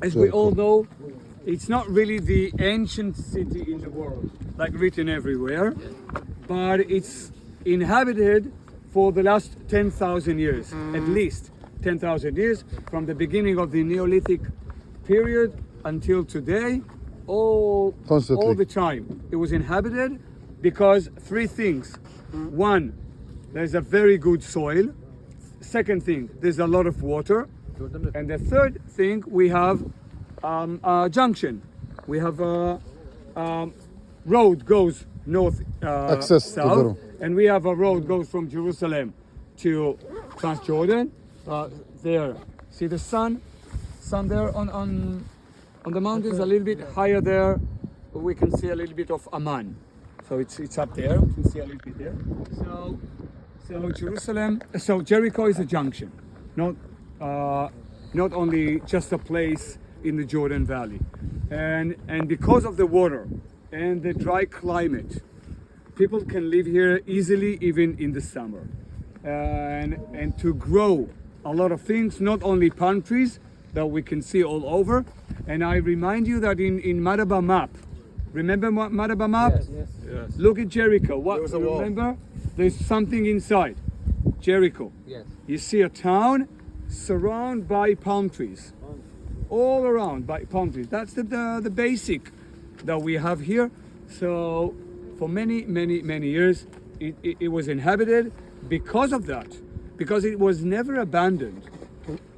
As we all know, it's not really the ancient city in the world, like written everywhere, but it's inhabited for the last 10,000 years, at least 10,000 years, from the beginning of the Neolithic period until today, all the time. It was inhabited because three things. One, there's a very good soil. Second thing, there's a lot of water. And the third thing, we have a junction. We have a road goes north, south, and we have a road goes from Jerusalem to Transjordan. There, see the sun there on the mountains, a little bit higher there. We can see a little bit of Amman. So it's up there. We can see a little bit there. So Jericho is a junction, not only just a place in the Jordan Valley. And because of the water and the dry climate, people can live here easily even in the summer. And to grow a lot of things, not only palm trees that we can see all over. And I remind you that in Madaba map, remember Madaba map? Yes. Look at Jericho. Remember? There's something inside Jericho. Yes. You see a town surrounded by palm trees, all around by palm trees. That's the basic that we have here. So for many years, it was inhabited because of that, because it was never abandoned.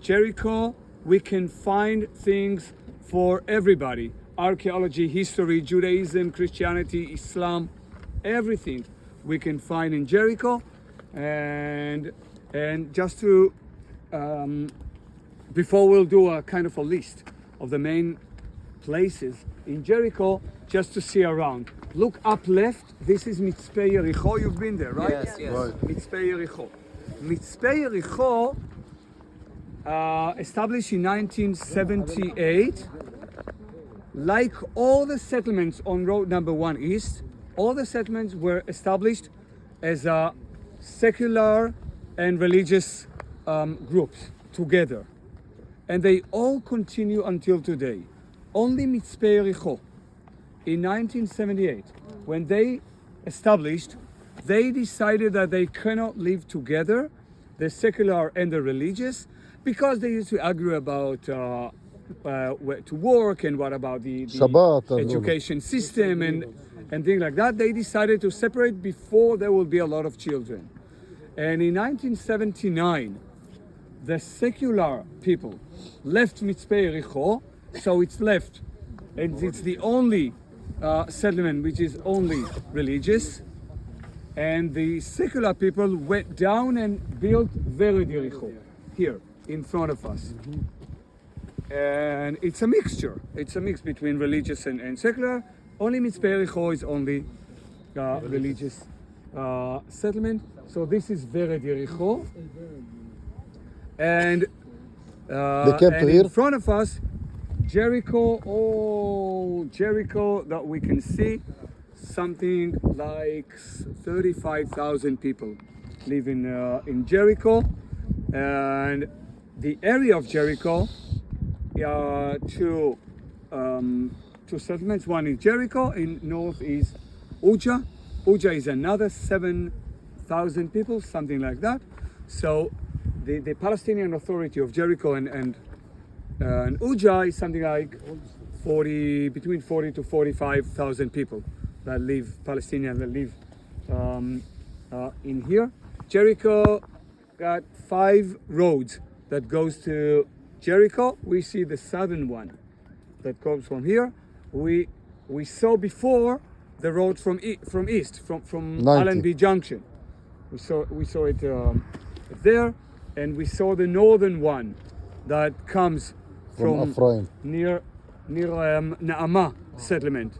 Jericho, we can find things for everybody: archaeology, history, Judaism, Christianity, Islam, everything we can find in Jericho. And just to before we'll do a kind of a list of the main places in Jericho, just to see around. Look up left. This is Mitzpeh Jericho. You've been there, right? Yes. Right. Mitzpeh Jericho. Mitzpeh Jericho, established in 1978. Like all the settlements on Road Number 1 East, all the settlements were established as a secular and religious groups together. And they all continue until today. Only Mitzpeh Jericho, in 1978, when they established, they decided that they cannot live together, the secular and the religious, because they used to argue about where to work and what about the education system and things like that. They decided to separate before there will be a lot of children. And in 1979, the secular people left Mitzpeh Jericho, so it's left, and it's the only settlement which is only religious. And the secular people went down and built Vered Jericho here in front of us. And it's a mixture. It's a mix between religious and secular. Only Mitzpeh Jericho is only religious settlement. So this is Vered Jericho. And in front of us, Jericho, Jericho that we can see, something like 35,000 people live in Jericho. And the area of Jericho, two settlements. One is Jericho, in north is Uja. Uja is another 7,000 people, something like that. So the Palestinian Authority of Jericho and Uja is something like between 40 to 45,000 people that live, Palestinians that live in here. Jericho got 5 roads that goes to Jericho. We see the southern one that comes from here. We saw before the road from east, from Allenby Junction. We saw it there, and we saw the northern one that comes from near Naamah settlement,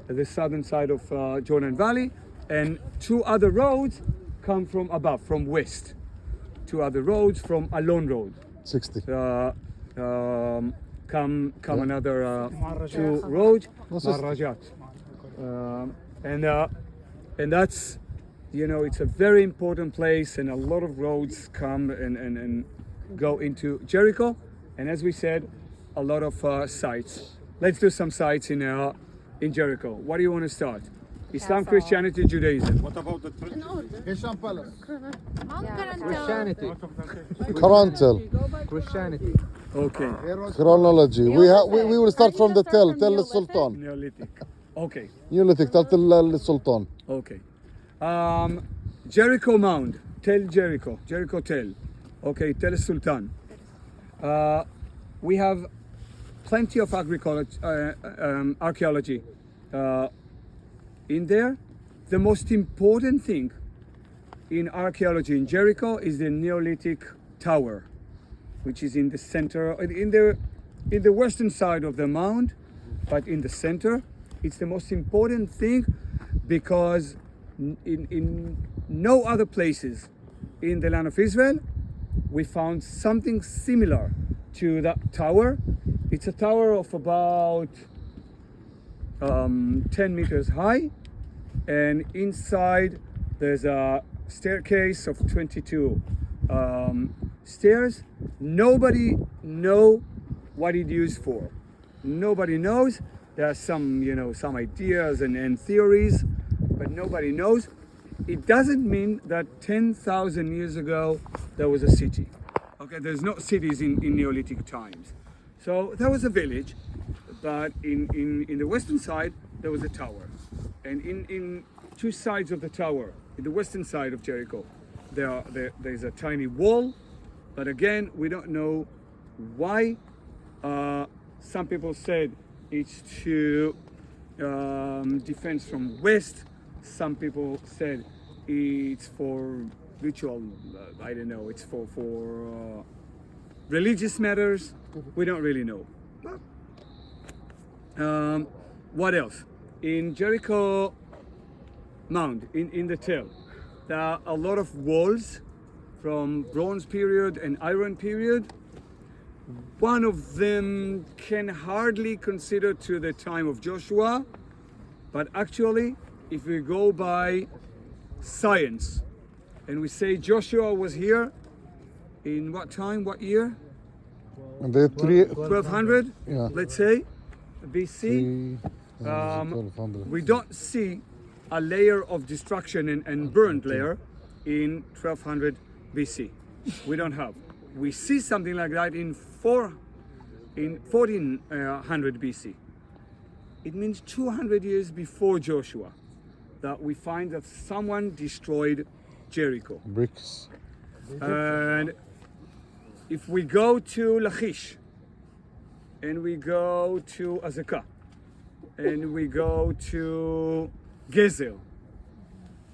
at the southern side of Jordan Valley, and 2 other roads come from above, from west. 2 other roads from Alon Road. 60. Come another 2 roads, Marajat. And that's, it's a very important place, and a lot of roads come and go into Jericho. and as we said, a lot of sites. Let's do some sites in Jericho. What do you want to start? Islam, Christianity, Judaism. What about the church? Hisham Palace. Christianity. Corantel. Christianity. Okay. Chronology. We will start from the tell. Tell the Sultan. Neolithic. Okay. Neolithic. Tell the Sultan. Okay. Jericho Mound. Tell Jericho. Jericho tell. Okay. Tell Sultan. We have plenty of archaeology in there. The most important thing in archaeology in Jericho is the Neolithic tower, which is in the center, in the western side of the mound, but in the center. It's the most important thing because in no other places in the land of Israel we found something similar to that tower. It's a tower of about 10 meters high, and inside there's a staircase of 22 stairs. Nobody know what it used for. Nobody knows. There are some, some ideas and theories, but nobody knows. It doesn't mean that 10,000 years ago there was a city. Okay, there's no cities in Neolithic times. So there was a village, but in the western side there was a tower, and in two sides of the tower, in the western side of Jericho, there's a tiny wall, but again we don't know why. Some people said it's to defense from west. Some people said it's for ritual. I don't know. It's for religious matters. We don't really know. What else? In Jericho Mound, in the tell, there are a lot of walls from Bronze period and Iron period. One of them can hardly consider to the time of Joshua, but actually, if we go by science, and we say Joshua was here in what time, what year? And the 1200, yeah. Let's say, BC. 1200. We don't see a layer of destruction and burned layer in 1200 BC. We don't have. We see something like that in 1400 BC. It means 200 years before Joshua that we find that someone destroyed Jericho. Bricks. And if we go to Lachish, and we go to Azekah, and we go to Gezer,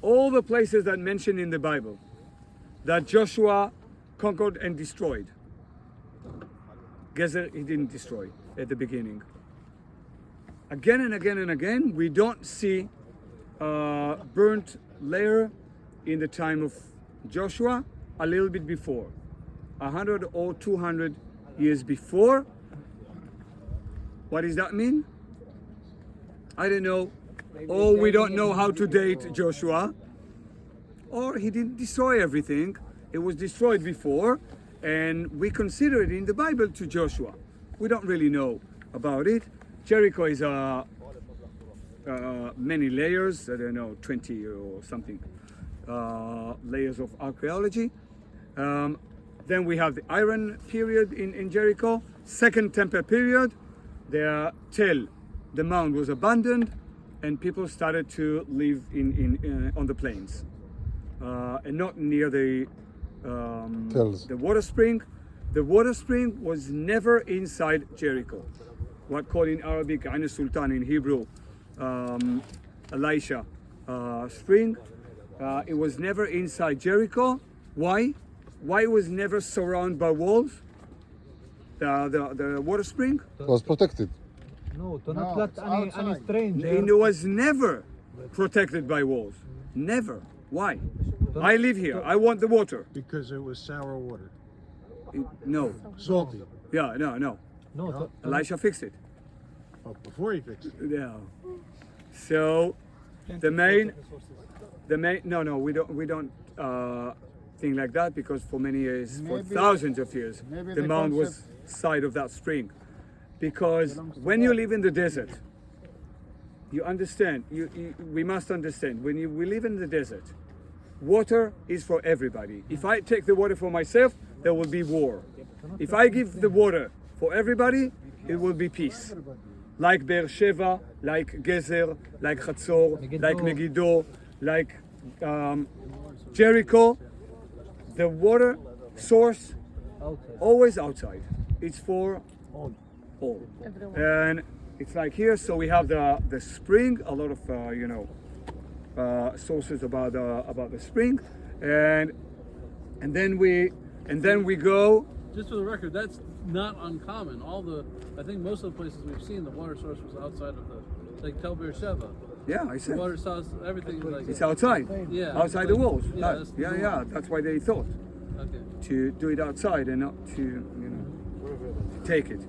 all the places that mentioned in the Bible that Joshua conquered and destroyed, Gezer he didn't destroy at the beginning. Again and again and again, we don't see a burnt layer in the time of Joshua, a little bit before, 100 or 200 years before. What does that mean? I don't know. Or we don't know how to date Joshua. Or he didn't destroy everything. It was destroyed before, and we consider it in the Bible to Joshua. We don't really know about it. Jericho is many layers, I don't know, 20 or something layers of archaeology. Then we have the Iron period in Jericho, Second Temple period. The mound was abandoned, and people started to live on the plains, and not near the water spring. The water spring was never inside Jericho. What called in Arabic Ain Sultan, in Hebrew Elisha spring. It was never inside Jericho. Why? Why it was never surrounded by walls? The water spring? It was protected. No, to not let any stranger. It was never protected by walls. Never. Why? I live here. I want the water. Because it was sour water. No. Salty. Yeah, no. No, Elisha fixed it. Oh, before he fixed it. Yeah. So the main no, we don't think like that, because for many years, for thousands of years, maybe the the mound was concept- side of that spring, because when you live in the desert, you understand. We must understand. We live in the desert, water is for everybody. If I take the water for myself, there will be war. If I give the water for everybody, it will be peace. Like Beersheba, like Gezer, like Chatzor, like Megiddo, like Jericho. The water source always outside. It's for all. And it's like here. So we have the spring. A lot of sources about the spring, and then we go. Just for the record, that's not uncommon. I think most of the places we've seen, the water source was outside of like Tel Beersheba. Yeah, I The said water source, everything like it's outside. Yeah, outside the like- walls. yeah, Yeah, that's- That's why they thought Okay. to do it outside and not to take it.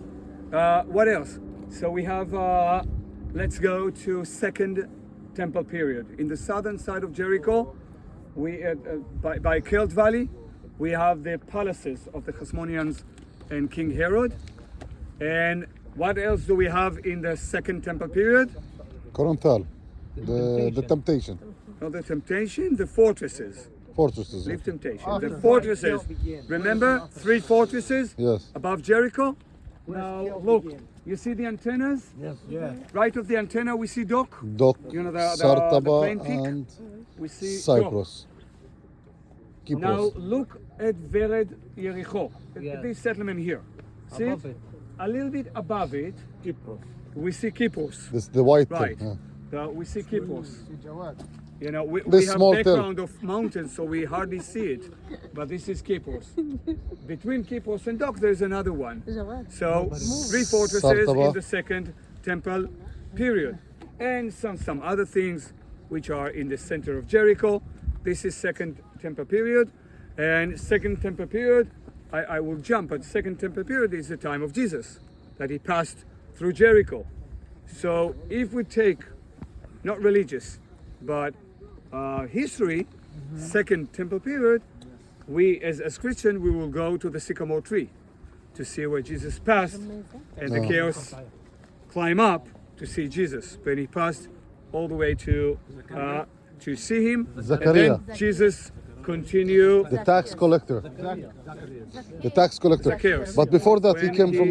What else? So we have. Let's go to second temple period in the southern side of Jericho. We by Kelt Valley, we have the palaces of the Hasmoneans and King Herod. And what else do we have in the second temple period? Corontal, the temptation, Not the temptation, the fortresses. fortresses. Leave temptation. The fortresses. Remember, 3 fortresses Yes. above Jericho? Now look, you see the antennas? Yeah. Right of the antenna we see Doc. Doc, You know the Sartaba, plain peak? and We see Cyprus. Doc. Now Kypros. look at Vered Jericho. Yeah. This settlement here. See Above it? it. A little bit above it, we see Kypros. This the white Right. thing. Yeah. We see Kypros. You know, we This have small hill. background of mountains, so we hardly see it. But this is Kypros. Between Kypros and Doc, there's another one. So 3 fortresses Sartaba. in the second temple period, and some other things which are in the center of Jericho. This is second temple period, and second temple period. I will jump, but second temple period is the time of Jesus, that he passed through Jericho. So if we take, not religious, but history, second temple period, we as Christian, we will go to the sycamore tree to see where Jesus passed, and the chaos climb up to see Jesus when he passed all the way to see him. Zachariah. And then Jesus continue. The tax collector. The tax collector. Zacchaeus. But before that, he When came from.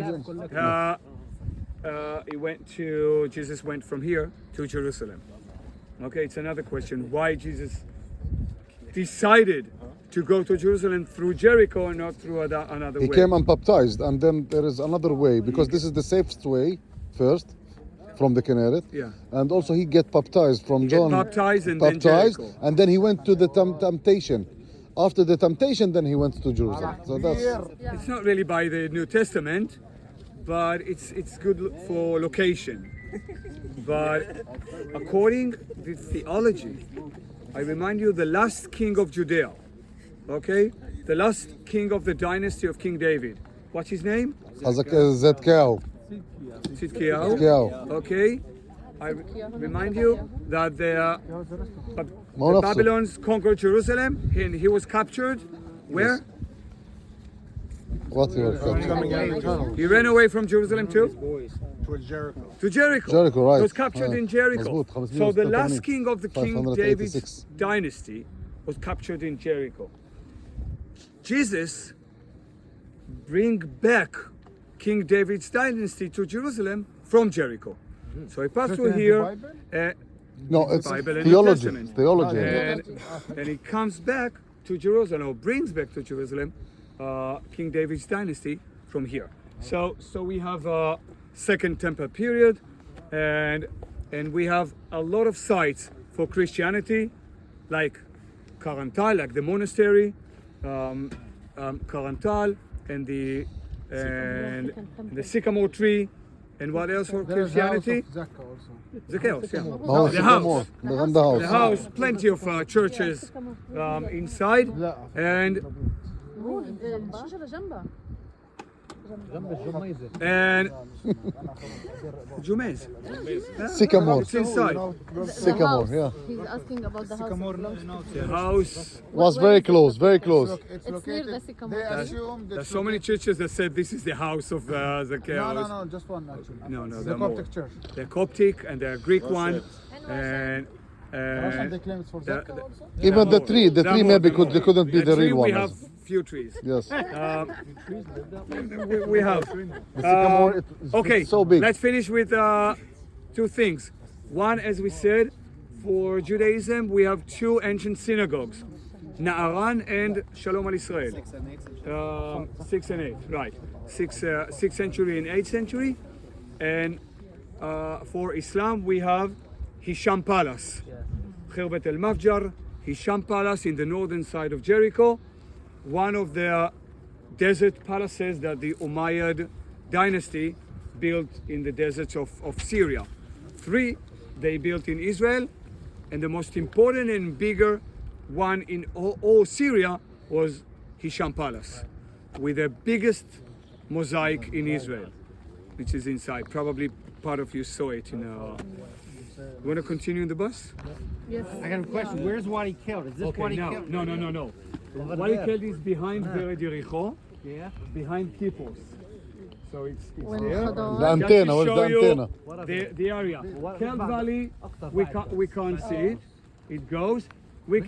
Jesus went from here to Jerusalem. Okay, it's another question. Why Jesus decided to go to Jerusalem through Jericho and not through another He way? came and baptized, and then there is another way because this is the safest way first from the Kinneret. Yeah. And also he get baptized from John. baptized and then baptized, Jericho. and then he went to the temptation. After the temptation, then he went to Jerusalem. So that's It's not really by the New Testament, but it's good for location. But according to the theology, I remind you, the last king of Judea, okay, the last king of the dynasty of King David. What's his name? Zetkiah. Tzidkiyahu. Okay, I remind you that the Babylons conquered Jerusalem, and he was captured. Where? What he was Coming out of the tunnel He ran away from Jerusalem too? towards Jericho. To Jericho. Jericho, right. He was captured in Jericho. مظبوط. So the last king of the King 586. David's dynasty was captured in Jericho. Jesus bring back King David's dynasty to Jerusalem from Jericho. So he passed through here, No, it's Bible and New theology. Testament. Theology. and he comes back to Jerusalem, or brings back to Jerusalem, King David's dynasty from here. So we have a second temple period, and we have a lot of sites for Christianity, like Karantal, like the monastery, Karantal, and the sycamore tree, and what else for Christianity? Zacchaeus, yeah. House, The house. the house. The house, plenty of churches inside, and جنب الجميزة. and Jumez. Sycamore. It's inside. Sycamore, yeah. He's asking about the house. The house. Was very close, very close. It's near the sycamore. They assume There's so many churches that said this is the house of Zacchaeus. No, just one actually. No, The there are more. Coptic church. The Coptic and the Greek one. And Russian, they claim it's for the, Zacchaeus also. Even the tree maybe couldn't be the tree, real we one. have few trees. Yes. We have. The sycamore, Okay, it's so big. let's finish with two things. One, as we said, for Judaism, we have two ancient synagogues, Na'aran and Shalom al Israel. 6 and 8, right. 6th century and 8th century. And for Islam, we have Hisham Palace, Khirbet el Mafjar, Hisham Palace in the northern side of Jericho, one of the desert palaces that the Umayyad dynasty built in the deserts of Syria. 3 they built in Israel, and the most important and bigger one in all Syria was Hisham Palace, with the biggest mosaic in Israel, which is inside. Probably part of you saw it in You want to continue in the bus? Yes. I got a question. Where's Wadi killed? Is this Wadi no, killed? no. Wadi Keld is behind Jericho, Yeah. behind Kippos. So it's When there. Chador- The Just to antenna, where's show the you antenna? The area. Keld Valley, we can't see it. It goes.